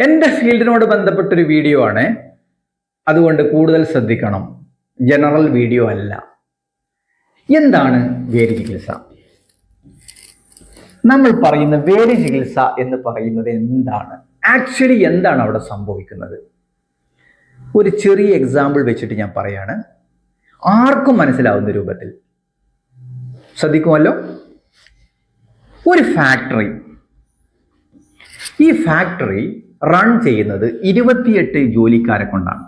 എൻ്റെ ഫീൽഡിനോട് ബന്ധപ്പെട്ടൊരു വീഡിയോ ആണ്, അതുകൊണ്ട് കൂടുതൽ ശ്രദ്ധിക്കണം. ജനറൽ വീഡിയോ അല്ല. എന്താണ് വേര് ചികിത്സ? നമ്മൾ പറയുന്ന വേര് ചികിത്സ എന്ന് പറയുന്നത് എന്താണ്? ആക്ച്വലി എന്താണ് അവിടെ സംഭവിക്കുന്നത്? ഒരു ചെറിയ എക്സാമ്പിൾ വെച്ചിട്ട് ഞാൻ പറയാണ്, ആർക്കും മനസ്സിലാവുന്ന രൂപത്തിൽ. ശ്രദ്ധിക്കുമല്ലോ. ഒരു ഫാക്ടറി, ഈ ഫാക്ടറി റൺ ചെയ്യുന്നത് 28 ജോലിക്കാരെ കൊണ്ടാണ്.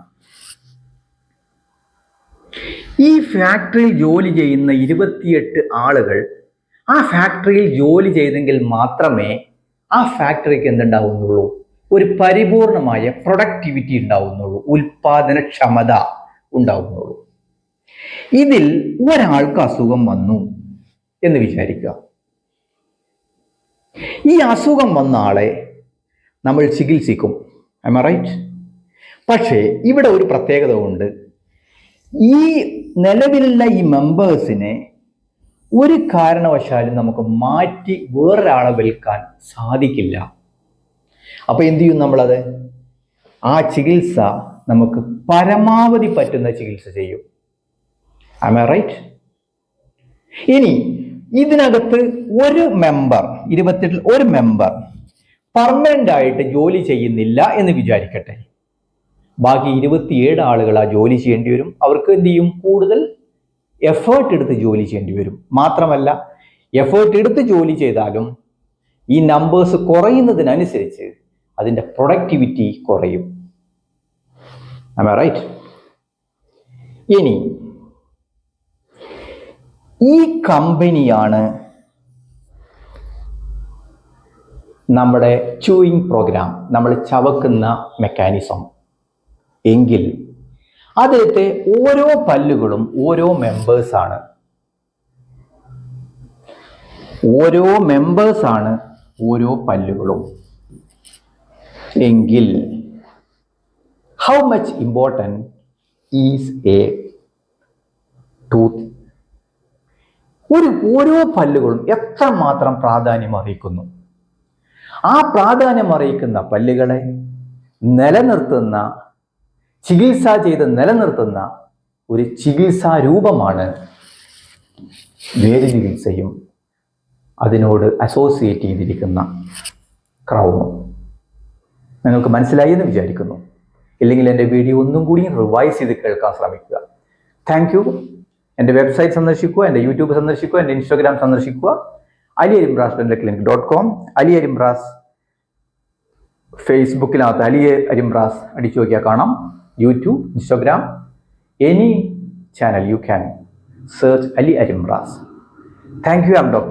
ഈ ഫാക്ടറിയിൽ ജോലി ചെയ്യുന്ന 28 ആളുകൾ ആ ഫാക്ടറിയിൽ ജോലി ചെയ്തെങ്കിൽ മാത്രമേ ആ ഫാക്ടറിക്ക് എന്തുണ്ടാവുന്നുള്ളൂ? ഒരു പരിപൂർണമായ പ്രൊഡക്ടിവിറ്റി ഉണ്ടാവുന്നുള്ളൂ, ഉൽപാദനക്ഷമത ഉണ്ടാവുന്നുള്ളൂ. ഇതിൽ ഒരാൾക്ക് അസുഖം വന്നു എന്ന് വിചാരിക്കുക. ഈ അസുഖം വന്ന ആളെ നമ്മൾ ചികിത്സിക്കും. am I right? പക്ഷേ ഇവിടെ ഒരു പ്രത്യേകത ഉണ്ട്. ഈ നിലവിലുള്ള ഈ മെമ്പേഴ്സിനെ ഒരു കാരണവശാലും നമുക്ക് മാറ്റി വേറൊരാളെ വിൽക്കാൻ സാധിക്കില്ല. അപ്പൊ എന്ത് ചെയ്യും നമ്മളത്? ആ ചികിത്സ നമുക്ക് പരമാവധി പറ്റുന്ന ചികിത്സ ചെയ്യും. am I right? ഇനി ഇതിനകത്ത് ഒരു മെമ്പർ, 28 ഒരു മെമ്പർ പെർമനന്റ് ആയിട്ട് ജോലി ചെയ്യുന്നില്ല എന്ന് വിചാരിക്കട്ടെ. ബാക്കി 27 ആളുകൾ ആ ജോലി ചെയ്യേണ്ടി വരും. അവർക്ക് എന്ത് ചെയ്യും? കൂടുതൽ എഫേർട്ട് എടുത്ത് ജോലി ചെയ്യേണ്ടി വരും. മാത്രമല്ല, എഫേർട്ട് എടുത്ത് ജോലി ചെയ്താലും ഈ നമ്പേഴ്സ് കുറയുന്നതിനനുസരിച്ച് അതിൻ്റെ പ്രൊഡക്ടിവിറ്റി കുറയും. am I right? ഇനി ഈ കമ്പനിയാണ് നമ്മുടെ ചൂയിങ് പ്രോഗ്രാം, നമ്മൾ ചവക്കുന്ന മെക്കാനിസം എങ്കിൽ അതിലത്തെ ഓരോ പല്ലുകളും ഓരോ മെമ്പേഴ്സാണ്. ഓരോ മെമ്പേഴ്സാണ് ഓരോ പല്ലുകളും എങ്കിൽ how much important is A tooth? ഓരോ പല്ലുകളും എത്രമാത്രം പ്രാധാന്യം അർഹിക്കുന്നു? ആ പ്രാധാന്യം അറിയിക്കുന്ന പല്ലുകളെ നിലനിർത്തുന്ന, ചികിത്സ ചെയ്ത് നിലനിർത്തുന്ന ഒരു ചികിത്സാ രൂപമാണ് വേര് ചികിത്സയും അതിനോട് അസോസിയേറ്റ് ചെയ്തിരിക്കുന്ന ക്രൗണും. നിങ്ങൾക്ക് മനസ്സിലായി എന്ന് വിചാരിക്കുന്നു. ഇല്ലെങ്കിൽ എൻ്റെ വീഡിയോ ഒന്നും കൂടി റിവൈസ് ചെയ്ത് കേൾക്കാൻ ശ്രമിക്കുക. Thank you. എൻ്റെ വെബ്സൈറ്റ് സന്ദർശിക്കുക, എൻ്റെ യൂട്യൂബ് സന്ദർശിക്കുക, എൻ്റെ ഇൻസ്റ്റാഗ്രാം സന്ദർശിക്കുക. aliarimras.clinic.com, അലി അരിമ്രാസ് ഫേസ്ബുക്കിനകത്ത് അലി അരിമ്രാസ് അടിച്ചു നോക്കിയാൽ കാണാം. YouTube, Instagram, any channel you can search Ali അരിമ്രാസ്. Thank you. I'm doctor.